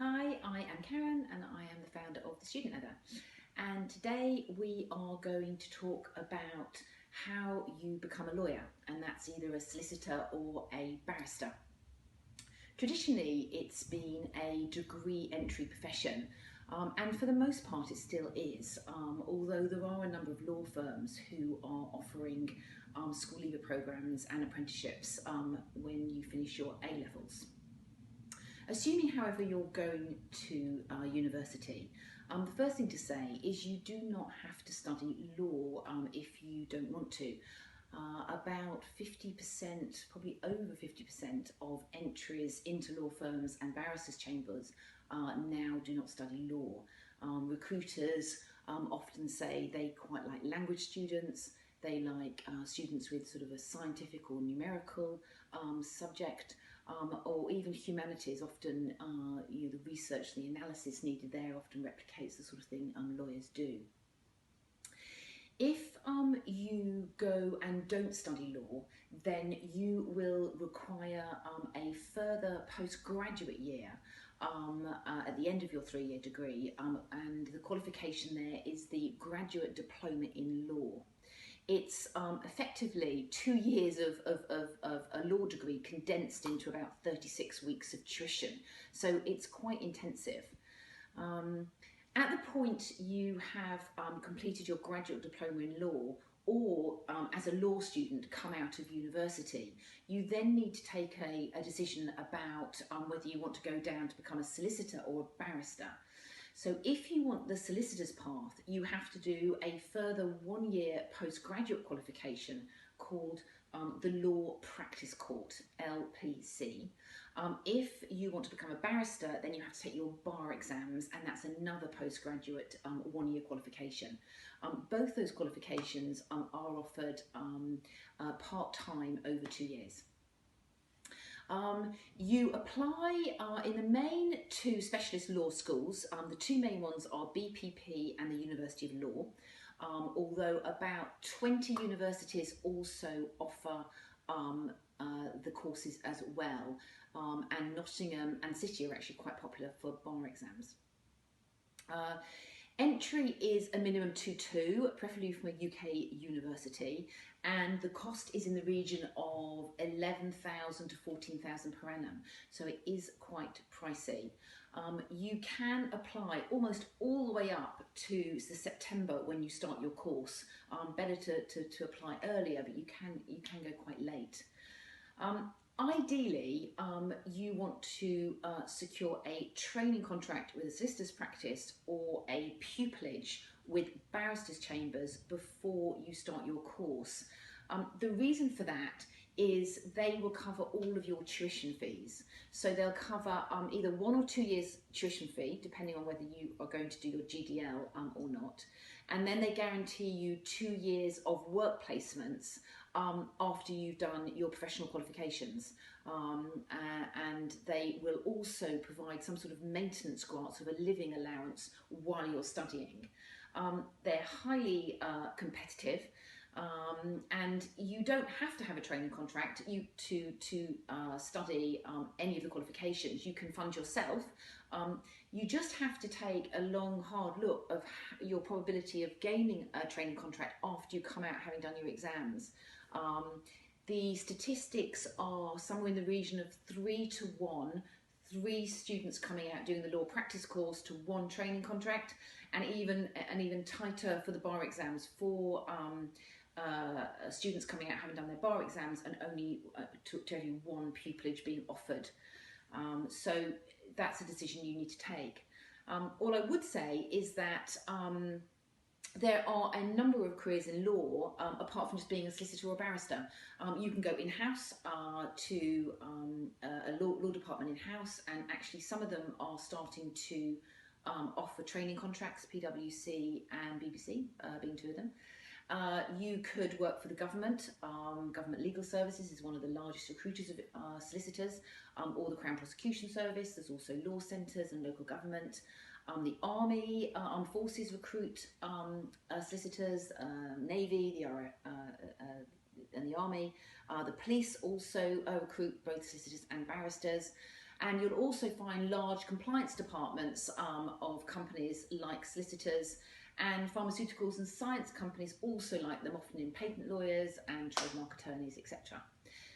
Hi, I am Karen and I am the founder of The Student Leather. And today we are going to talk about how you become a lawyer, and that's either a solicitor or a barrister. Traditionally, it's been a degree entry profession, and for the most part, it still is, although there are a number of law firms who are offering school leaver programs and apprenticeships when you finish your A levels. Assuming, however, you're going to university, the first thing to say is you do not have to study law if you don't want to. About 50%, probably over 50% of entries into law firms and barristers' chambers now do not study law. Recruiters often say they quite like language students, they like students with sort of a scientific or numerical subject, or even humanities. Often the research, the analysis needed there often replicates the sort of thing lawyers do. If you go and don't study law, then you will require a further postgraduate year at the end of your 3-year degree, and the qualification there is the Graduate Diploma in Law. It's effectively 2 years of a law degree condensed into about 36 weeks of tuition, so it's quite intensive. At the point you have completed your graduate diploma in law, or as a law student come out of university, you then need to take a decision about whether you want to go down to become a solicitor or a barrister. So if you want the solicitor's path, you have to do a further 1-year postgraduate qualification called the Law Practice Court, LPC. If you want to become a barrister, then you have to take your bar exams, and that's another postgraduate 1-year qualification. Both those qualifications are offered part-time over 2 years. You apply in the main to specialist law schools. The two main ones are BPP and the University of Law, although about 20 universities also offer the courses as well, and Nottingham and City are actually quite popular for bar exams. Entry is a minimum 2-2, preferably from a UK university, and the cost is in the region of 11,000 to 14,000 per annum, so it is quite pricey. You can apply almost all the way up to the September when you start your course. Better to apply earlier, but you can go quite late. Ideally, you want to secure a training contract with a solicitor's practice or a pupillage with barristers' chambers before you start your course. The reason for that is they will cover all of your tuition fees. So they'll cover either 1 or 2 years tuition fee, depending on whether you are going to do your GDL or not. And then they guarantee you 2 years of work placements after you've done your professional qualifications, and they will also provide some sort of maintenance grant, sort of a living allowance while you're studying. They're highly competitive, and you don't have to have a training contract to study any of the qualifications. You can fund yourself. You just have to take a long, hard look of your probability of gaining a training contract after you come out having done your exams. The statistics are somewhere in the region of 3 to 1, 3 students coming out doing the law practice course to 1 training contract, and even tighter for the bar exams, 4 students coming out having done their bar exams and only to every 1 pupillage being offered. So that's a decision you need to take. All I would say is that there are a number of careers in law, apart from just being a solicitor or a barrister. You can go in-house to a law department in-house, and actually some of them are starting to offer training contracts, PwC and BBC being 2 of them. You could work for the government. Government Legal Services is one of the largest recruiters of solicitors, or the Crown Prosecution Service. There's also law centres and local government. The Army, Armed Forces recruit solicitors, Navy, and the Army. The police also recruit both solicitors and barristers. And you'll also find large compliance departments of companies like solicitors, and pharmaceuticals and science companies also like them, often in patent lawyers and trademark attorneys, etc.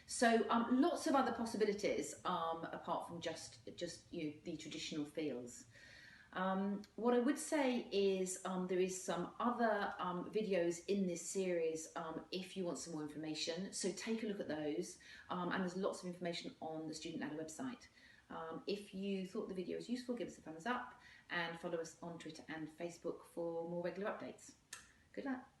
So lots of other possibilities apart from just the traditional fields. What I would say is there is some other videos in this series if you want some more information, so take a look at those, and there's lots of information on the Student Ladder website. If you thought the video was useful, give us a thumbs up and follow us on Twitter and Facebook for more regular updates. Good luck.